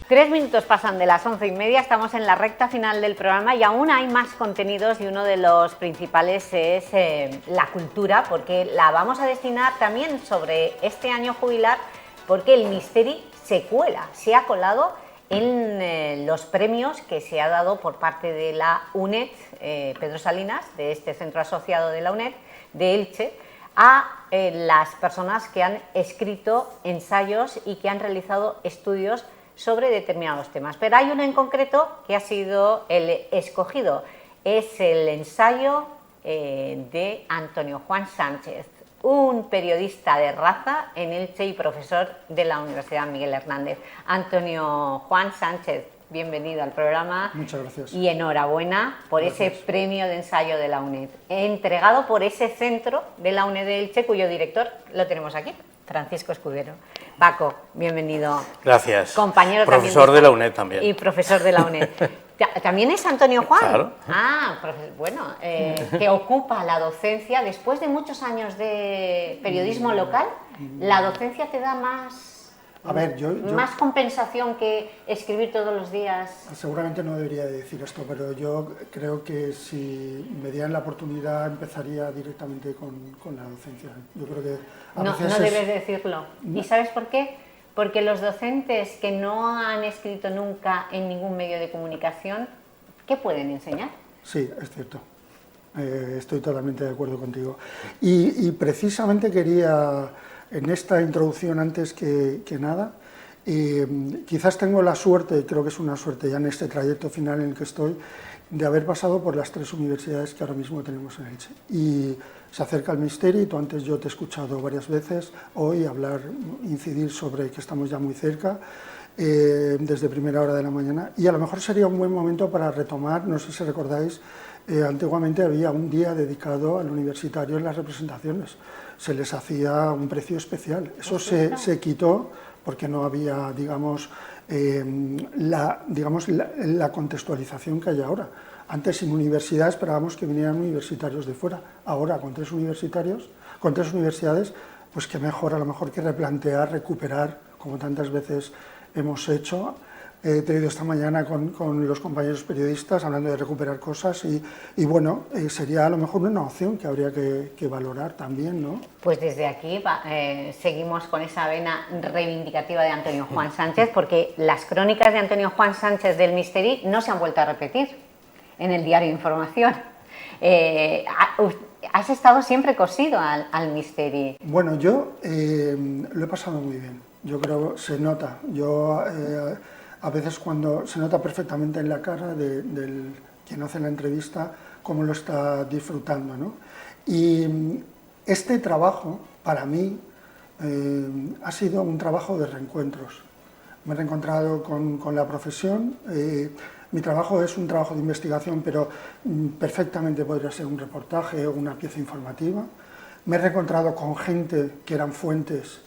3 minutos pasan de las 11:30, estamos en la recta final del programa y aún hay más contenidos, y uno de los principales es la cultura, porque la vamos a destinar también sobre este año jubilar, porque el Misteri se cuela, se ha colado en los premios que se ha dado por parte de la UNED, Pedro Salinas, de este centro asociado de la UNED, de Elche, a las personas que han escrito ensayos y que han realizado estudios sobre determinados temas. Pero hay uno en concreto que ha sido el escogido, es el ensayo de Antonio Juan Sánchez, un periodista de raza en Elche y profesor de la Universidad Miguel Hernández. Antonio Juan Sánchez, bienvenido al programa. Muchas gracias. Y enhorabuena por ese premio de ensayo de la UNED, entregado por ese centro de la UNED de Elche, cuyo director lo tenemos aquí, Francisco Escudero. Paco, bienvenido. Gracias. Compañero profesor de la UNED también. Y profesor de la UNED. ¿También es Antonio Juan? Claro. Ah, bueno, que ocupa la docencia. Después de muchos años de periodismo local, ¿la docencia te da más, más compensación que escribir todos los días? Seguramente no debería decir esto, pero yo creo que si me dieran la oportunidad empezaría directamente con la docencia. Yo creo que no debes decirlo. ¿Y sabes por qué? Porque los docentes que no han escrito nunca en ningún medio de comunicación, ¿qué pueden enseñar? Sí, es cierto. Estoy totalmente de acuerdo contigo. Y precisamente quería, en esta introducción, antes que nada, quizás tengo la suerte, creo que es una suerte ya en este trayecto final en el que estoy, de haber pasado por las 3 universidades que ahora mismo tenemos en Elche. Y se acerca el Misteri, tú antes yo te he escuchado varias veces hoy hablar, incidir sobre que estamos ya muy cerca, desde primera hora de la mañana, y a lo mejor sería un buen momento para retomar, no sé si recordáis, antiguamente había un día dedicado al universitario en las representaciones, se les hacía un precio especial, eso se quitó porque no había, digamos, la contextualización que hay ahora. Antes en universidad esperábamos que vinieran universitarios de fuera, ahora con 3 universidades, pues qué mejor, a lo mejor que replantear, recuperar, como tantas veces hemos hecho. He tenido esta mañana con los compañeros periodistas hablando de recuperar cosas y bueno, sería a lo mejor una opción que habría que valorar también, ¿no? Pues desde aquí seguimos con esa vena reivindicativa de Antonio Juan Sánchez, porque las crónicas de Antonio Juan Sánchez del Misteri no se han vuelto a repetir en el diario Información. Has estado siempre cosido al Misteri. Bueno, yo lo he pasado muy bien, yo creo, se nota. Yo a veces cuando se nota perfectamente en la cara del quien hace la entrevista cómo lo está disfrutando, ¿no? Y este trabajo, para mí, ha sido un trabajo de reencuentros. Me he reencontrado con la profesión. Mi trabajo es un trabajo de investigación, pero perfectamente podría ser un reportaje o una pieza informativa. Me he reencontrado con gente que eran fuentes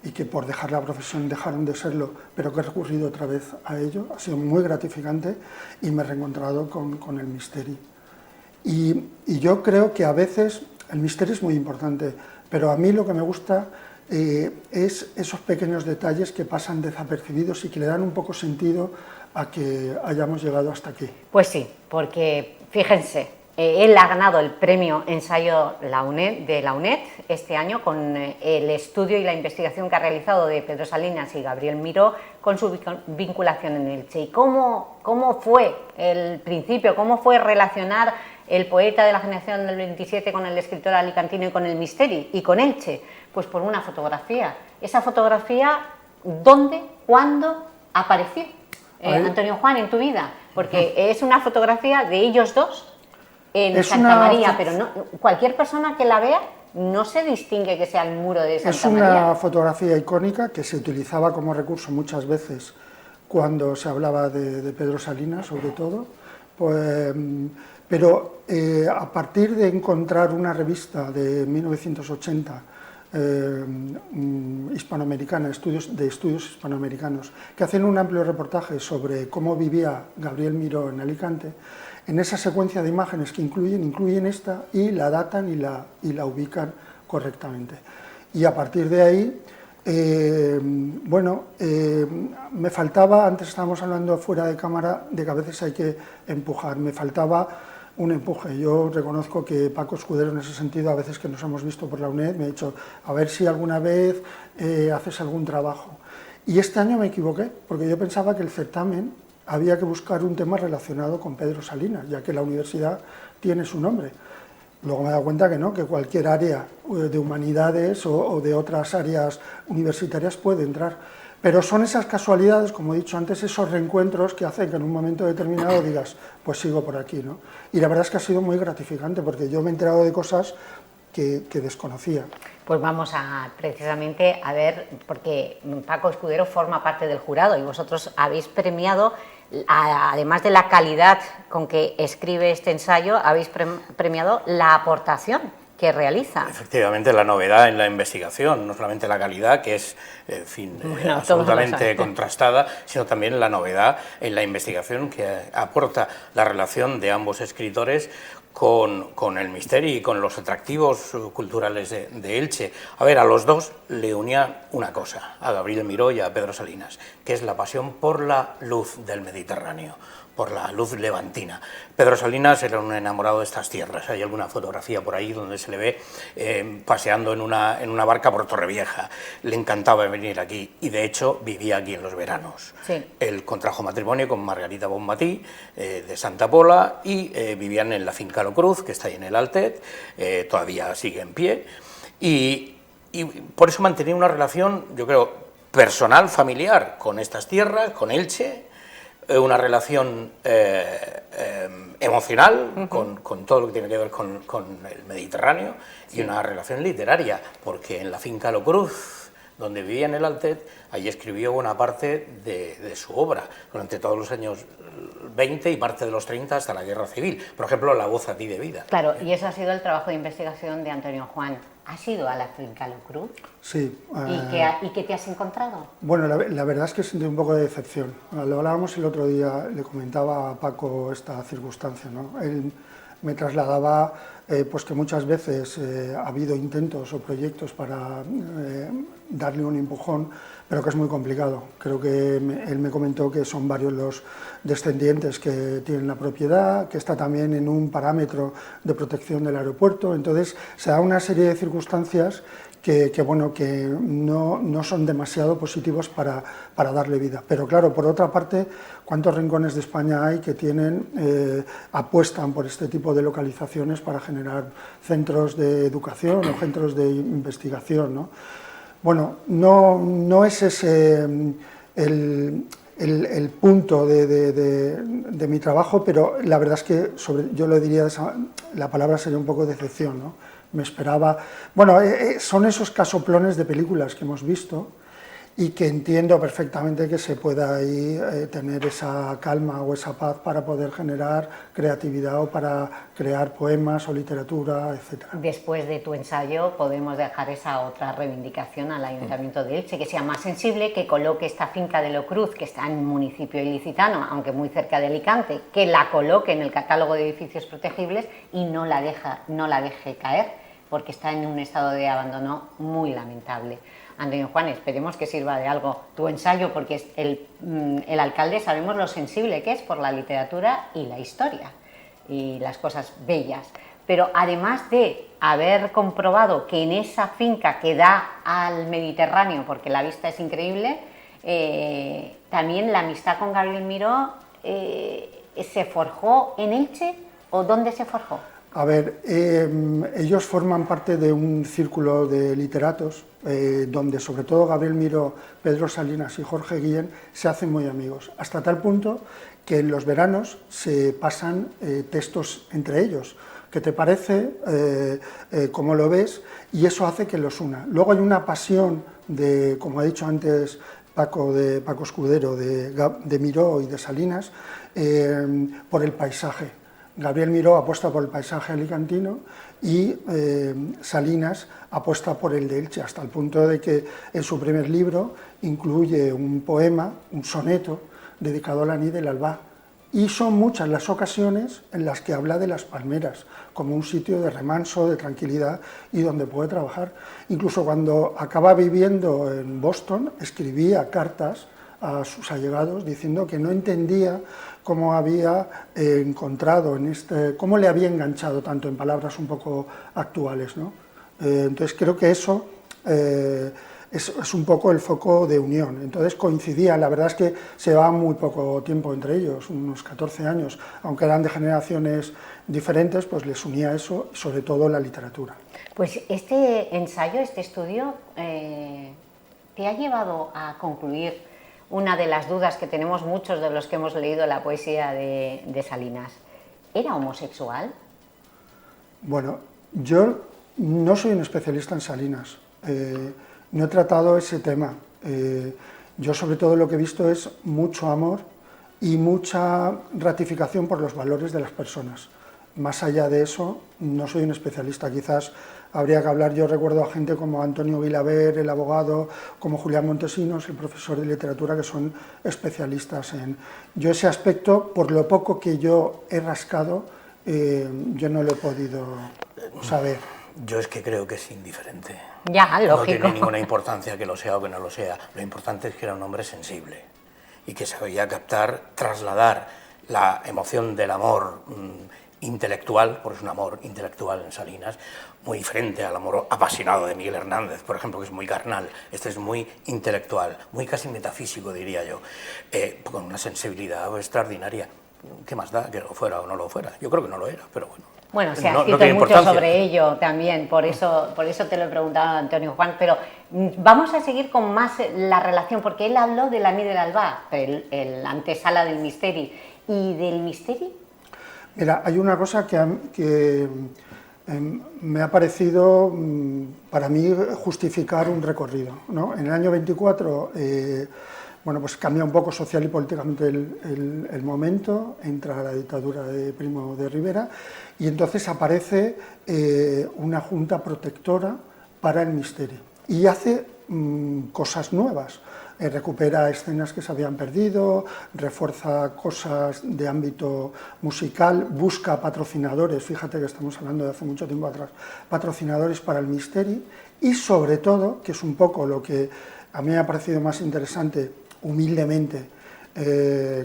y que por dejar la profesión dejaron de serlo, pero que he recurrido otra vez a ello. Ha sido muy gratificante y me he reencontrado con el Misteri. Y yo creo que a veces el Misteri es muy importante, pero a mí lo que me gusta es esos pequeños detalles que pasan desapercibidos y que le dan un poco sentido a que hayamos llegado hasta aquí. Pues sí, porque fíjense, él ha ganado el premio ensayo de la UNED este año con el estudio y la investigación que ha realizado de Pedro Salinas y Gabriel Miró con su vinculación en Elche. ¿Y cómo fue el principio? ¿Cómo fue relacionar el poeta de la generación del 27 con el escritor alicantino y con el Misteri y con Elche? Pues por una fotografía. Esa fotografía, ¿dónde, cuándo apareció? Antonio Juan, en tu vida, porque es una fotografía de ellos dos en Santa María, pero no, cualquier persona que la vea no se distingue que sea el muro de Santa María. Es una fotografía icónica que se utilizaba como recurso muchas veces cuando se hablaba de Pedro Salinas, sobre todo, pues, pero a partir de encontrar una revista de 1980 hispanoamericana, de estudios hispanoamericanos, que hacen un amplio reportaje sobre cómo vivía Gabriel Miró en Alicante, en esa secuencia de imágenes que incluyen esta y la datan y la ubican correctamente. Y a partir de ahí Me faltaba, antes estábamos hablando fuera de cámara, de que a veces hay que empujar, me faltaba un empuje. Yo reconozco que Paco Escudero, en ese sentido, a veces que nos hemos visto por la UNED, me ha dicho, a ver si alguna vez haces algún trabajo. Y este año me equivoqué, porque yo pensaba que el certamen había que buscar un tema relacionado con Pedro Salinas, ya que la universidad tiene su nombre. Luego me he dado cuenta que no, que cualquier área de humanidades o de otras áreas universitarias puede entrar. Pero son esas casualidades, como he dicho antes, esos reencuentros que hacen que en un momento determinado digas, pues sigo por aquí, ¿no? Y la verdad es que ha sido muy gratificante, porque yo me he enterado de cosas que desconocía. Pues vamos a precisamente a ver, porque Paco Escudero forma parte del jurado y vosotros habéis premiado, además de la calidad con que escribe este ensayo, habéis premiado la aportación que realiza. Efectivamente, la novedad en la investigación, no solamente la calidad, que es, en fin, absolutamente contrastada, sino también la novedad en la investigación que aporta la relación de ambos escritores con el misterio y con los atractivos culturales de Elche. A ver, a los dos le unía una cosa, a Gabriel Miró y a Pedro Salinas, que es la pasión por la luz del Mediterráneo, por la luz levantina. Pedro Salinas era un enamorado de estas tierras. Hay alguna fotografía por ahí donde se le ve paseando en una barca por Torrevieja. Le encantaba venir aquí y, de hecho, vivía aquí en los veranos. Sí. Él contrajo matrimonio con Margarita Bonmatí, de Santa Pola, y vivían en la finca Lo Cruz, que está ahí en el Altet, todavía sigue en pie, y por eso mantenía una relación, yo creo, personal, familiar, con estas tierras, con Elche, una relación emocional con todo lo que tiene que ver con el Mediterráneo, y una relación literaria, porque en la finca Lo Cruz, donde vivía en el Altet, allí escribió buena parte de su obra durante todos los años 20 y parte de los 30 hasta la Guerra Civil. Por ejemplo, La voz a ti de vida. Claro, y eso ha sido el trabajo de investigación de Antonio Juan. ¿Has ido a la finca Lo Cruz? Sí. ¿Y qué te has encontrado? Bueno, la verdad es que sentí un poco de decepción. Lo hablábamos el otro día, le comentaba a Paco esta circunstancia, ¿no? Él me trasladaba pues que muchas veces ha habido intentos o proyectos para darle un empujón, pero que es muy complicado. Creo que él me comentó que son varios los descendientes que tienen la propiedad, que está también en un parámetro de protección del aeropuerto. Entonces se da una serie de circunstancias que no son demasiado positivos para darle vida. Pero claro, por otra parte, ¿cuántos rincones de España hay que apuestan por este tipo de localizaciones para generar centros de educación o centros de investigación, ¿no? Bueno, no es ese el punto de mi trabajo, pero la verdad es que yo lo diría, la palabra sería un poco decepción, ¿no? Me esperaba... Bueno, son esos casoplones de películas que hemos visto y que entiendo perfectamente que se pueda ahí tener esa calma o esa paz para poder generar creatividad o para crear poemas o literatura, etc. Después de tu ensayo podemos dejar esa otra reivindicación al Ayuntamiento de Elche, que sea más sensible, que coloque esta finca de Lo Cruz, que está en un municipio ilicitano, aunque muy cerca de Alicante, que la coloque en el catálogo de edificios protegibles y no la deje caer, porque está en un estado de abandono muy lamentable. Antonio Juan, esperemos que sirva de algo tu ensayo, porque el alcalde sabemos lo sensible que es por la literatura y la historia y las cosas bellas, pero además de haber comprobado que en esa finca que da al Mediterráneo, porque la vista es increíble, también la amistad con Gabriel Miró se forjó en Elche, ¿o dónde se forjó? A ver, ellos forman parte de un círculo de literatos donde sobre todo Gabriel Miró, Pedro Salinas y Jorge Guillén se hacen muy amigos, hasta tal punto que en los veranos se pasan textos entre ellos. ¿Qué te parece? ¿Cómo lo ves? Y eso hace que los una. Luego hay una pasión de, como ha dicho antes Paco Escudero, de Miró y de Salinas, por el paisaje. Gabriel Miró apuesta por el paisaje alicantino y Salinas apuesta por el de Elche, hasta el punto de que en su primer libro incluye un poema, un soneto, dedicado a la Nit del Albá, Y son muchas las ocasiones en las que habla de las palmeras, como un sitio de remanso, de tranquilidad y donde puede trabajar. Incluso cuando acaba viviendo en Boston, escribía cartas a sus allegados diciendo que no entendía cómo había encontrado cómo le había enganchado tanto, en palabras un poco actuales, ¿no? Entonces creo que eso es un poco el foco de unión. Entonces coincidía, la verdad es que se llevaba muy poco tiempo entre ellos, unos 14 años, aunque eran de generaciones diferentes, pues les unía eso, sobre todo la literatura. Pues este ensayo, este estudio, te ha llevado a concluir una de las dudas que tenemos muchos de los que hemos leído la poesía de Salinas. ¿Era homosexual? Bueno, yo no soy un especialista en Salinas, no he tratado ese tema. Yo sobre todo lo que he visto es mucho amor y mucha ratificación por los valores de las personas. Más allá de eso, no soy un especialista, quizás habría que hablar, yo recuerdo a gente como Antonio Vilaver, el abogado, como Julián Montesinos, el profesor de literatura, que son especialistas en... Yo ese aspecto, por lo poco que yo he rascado, yo no lo he podido saber. Yo es que creo que es indiferente. Ya, lógico. No tiene ninguna importancia que lo sea o que no lo sea. Lo importante es que era un hombre sensible y que sabía captar, trasladar la emoción del amor intelectual, porque es un amor intelectual en Salinas, muy diferente al amor apasionado de Miguel Hernández, por ejemplo, que es muy carnal. Este es muy intelectual, muy casi metafísico, diría yo, con una sensibilidad extraordinaria. ¿Qué más da que lo fuera o no lo fuera? Yo creo que no lo era, pero bueno. Bueno, se ha escrito mucho sobre ello también, por eso te lo he preguntado a Antonio Juan, pero vamos a seguir con más la relación, porque él habló de la nit de l'alba, el antesala del misteri, ¿y del misteri? Mira, hay una cosa que me ha parecido, para mí, justificar un recorrido, ¿no? En el año 24, bueno, pues cambia un poco social y políticamente el momento, entra la dictadura de Primo de Rivera y entonces aparece una junta protectora para el misteri y hace cosas nuevas. Recupera escenas que se habían perdido, refuerza cosas de ámbito musical, busca patrocinadores, fíjate que estamos hablando de hace mucho tiempo atrás, patrocinadores para el misteri y sobre todo, que es un poco lo que a mí me ha parecido más interesante, humildemente,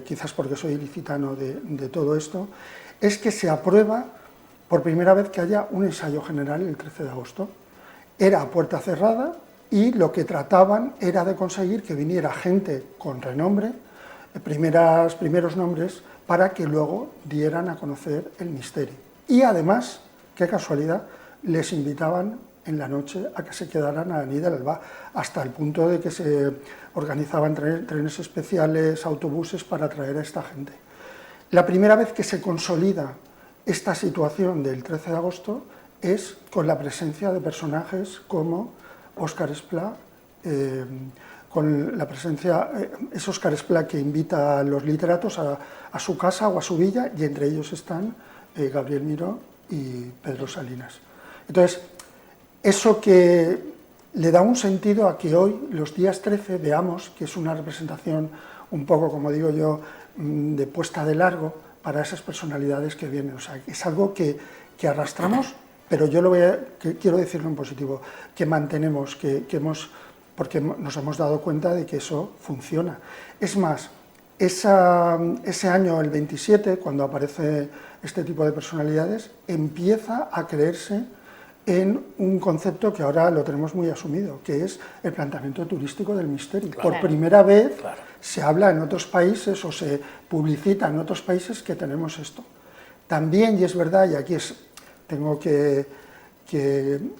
quizás porque soy ilicitano de todo esto, es que se aprueba por primera vez que haya un ensayo general el 13 de agosto. Era a puerta cerrada y lo que trataban era de conseguir que viniera gente con renombre, primeros nombres, para que luego dieran a conocer el misteri. Y además, qué casualidad, les invitaban en la noche a que se quedaran a la nit de l'alba, hasta el punto de que se organizaban trenes especiales, autobuses para traer a esta gente. La primera vez que se consolida esta situación del 13 de agosto es con la presencia de personajes como Óscar Esplá, con la presencia, es Óscar Esplá que invita a los literatos a su casa o a su villa, y entre ellos están Gabriel Miró y Pedro Salinas. Entonces, eso que le da un sentido a que hoy, los días 13, veamos que es una representación un poco, como digo yo, de puesta de largo para esas personalidades que vienen. O sea, es algo que arrastramos, pero yo quiero decirlo en positivo, que mantenemos, porque nos hemos dado cuenta de que eso funciona. Es más, ese año, el 27, cuando aparece este tipo de personalidades, empieza a creerse en un concepto que ahora lo tenemos muy asumido, que es el planteamiento turístico del misteri. Claro. Por primera vez se habla en otros países o se publicita en otros países que tenemos esto. También, y es verdad, y aquí tengo que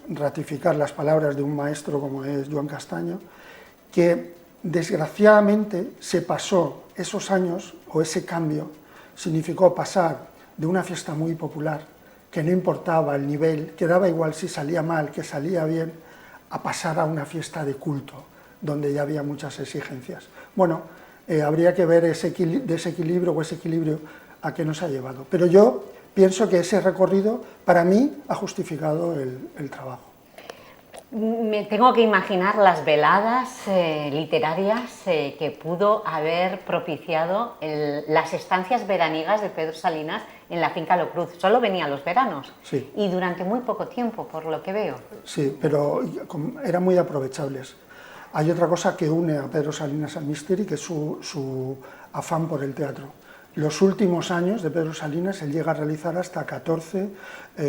ratificar las palabras de un maestro como es Joan Castaño, que desgraciadamente se pasó esos años, o ese cambio, significó pasar de una fiesta muy popular, que no importaba el nivel, que daba igual si salía mal, que salía bien, a pasar a una fiesta de culto, donde ya había muchas exigencias. Bueno, habría que ver ese equilibrio a qué nos ha llevado. Pero yo pienso que ese recorrido, para mí, ha justificado el trabajo. Me tengo que imaginar las veladas literarias que pudo haber propiciado las estancias veraniegas de Pedro Salinas en la finca Lo Cruz. Solo venía los veranos, sí, y durante muy poco tiempo, por lo que veo. Sí, pero eran muy aprovechables. Hay otra cosa que une a Pedro Salinas al Misteri, que es su afán por el teatro. Los últimos años de Pedro Salinas, él llega a realizar hasta 14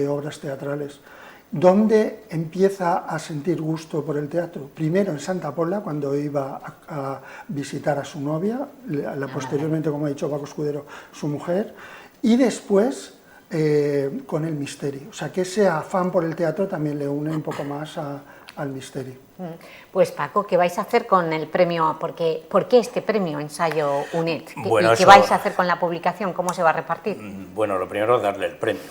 obras teatrales. ¿Dónde empieza a sentir gusto por el teatro? Primero en Santa Pola, cuando iba a visitar a su novia, posteriormente, como ha dicho Paco Escudero, su mujer, y después con el Misteri. O sea, que ese afán por el teatro también le une un poco más al Misteri. Pues Paco, ¿qué vais a hacer con el premio? ¿Por qué este premio Ensayo UNED? Bueno, ¿Qué vais a hacer con la publicación? ¿Cómo se va a repartir? Bueno, lo primero es darle el premio.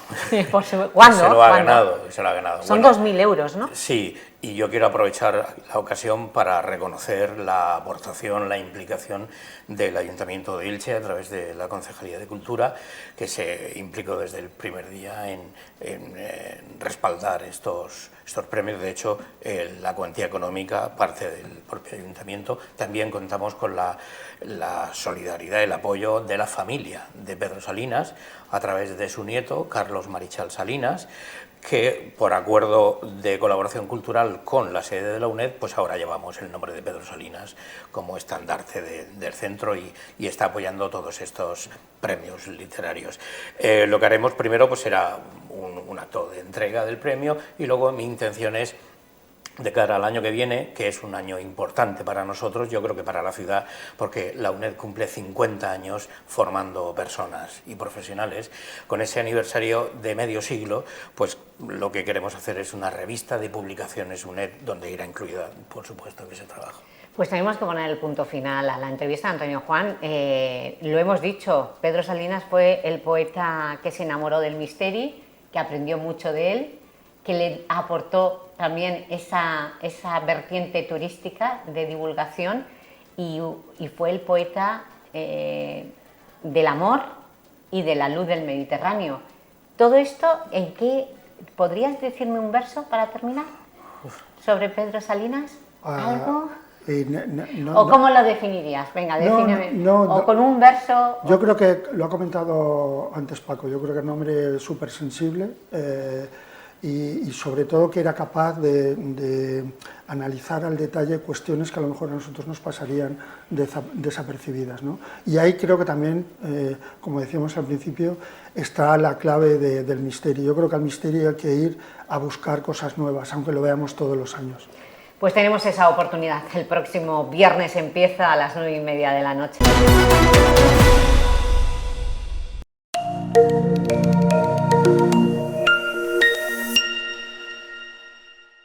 ¿Cuándo? Se lo ha ganado. Son bueno, 2.000 euros, ¿no? Sí, y yo quiero aprovechar la ocasión para reconocer la aportación, la implicación del Ayuntamiento de Elche a través de la Concejalía de Cultura, que se implicó desde el primer día en respaldar estos premios. De hecho, la cuantía económica parte del propio Ayuntamiento. También contamos con la solidaridad, el apoyo de la familia de Pedro Salinas a través de su nieto, Carlos Marichal Salinas, que por acuerdo de colaboración cultural con la sede de la UNED, pues ahora llevamos el nombre de Pedro Salinas como estandarte del centro y está apoyando todos estos premios literarios. Lo que haremos primero pues será un acto de entrega del premio, y luego mi intención es, de cara al año que viene, que es un año importante para nosotros, yo creo que para la ciudad, porque la UNED cumple 50 años formando personas y profesionales. Con ese aniversario de medio siglo, pues lo que queremos hacer es una revista de publicaciones UNED, donde irá incluida, por supuesto, ese trabajo. Pues tenemos que poner el punto final a la entrevista de Antonio Juan. Lo hemos dicho, Pedro Salinas fue el poeta que se enamoró del Misteri, que aprendió mucho de él, que le aportó también esa vertiente turística de divulgación, y fue el poeta del amor y de la luz del Mediterráneo. Todo esto, ¿en qué? ¿Podrías decirme un verso para terminar sobre Pedro Salinas? ¿Algo? ¿O cómo lo definirías? Venga, defíneme. O con un verso. Yo creo que lo ha comentado antes Paco. Yo creo que es un hombre súper sensible. Y sobre todo que era capaz de analizar al detalle cuestiones que a lo mejor a nosotros nos pasarían desapercibidas, ¿no? Y ahí creo que también, como decíamos al principio, está la clave del Misteri. Yo creo que al Misteri hay que ir a buscar cosas nuevas, aunque lo veamos todos los años. Pues tenemos esa oportunidad. El próximo viernes empieza a las 9:30 de la noche.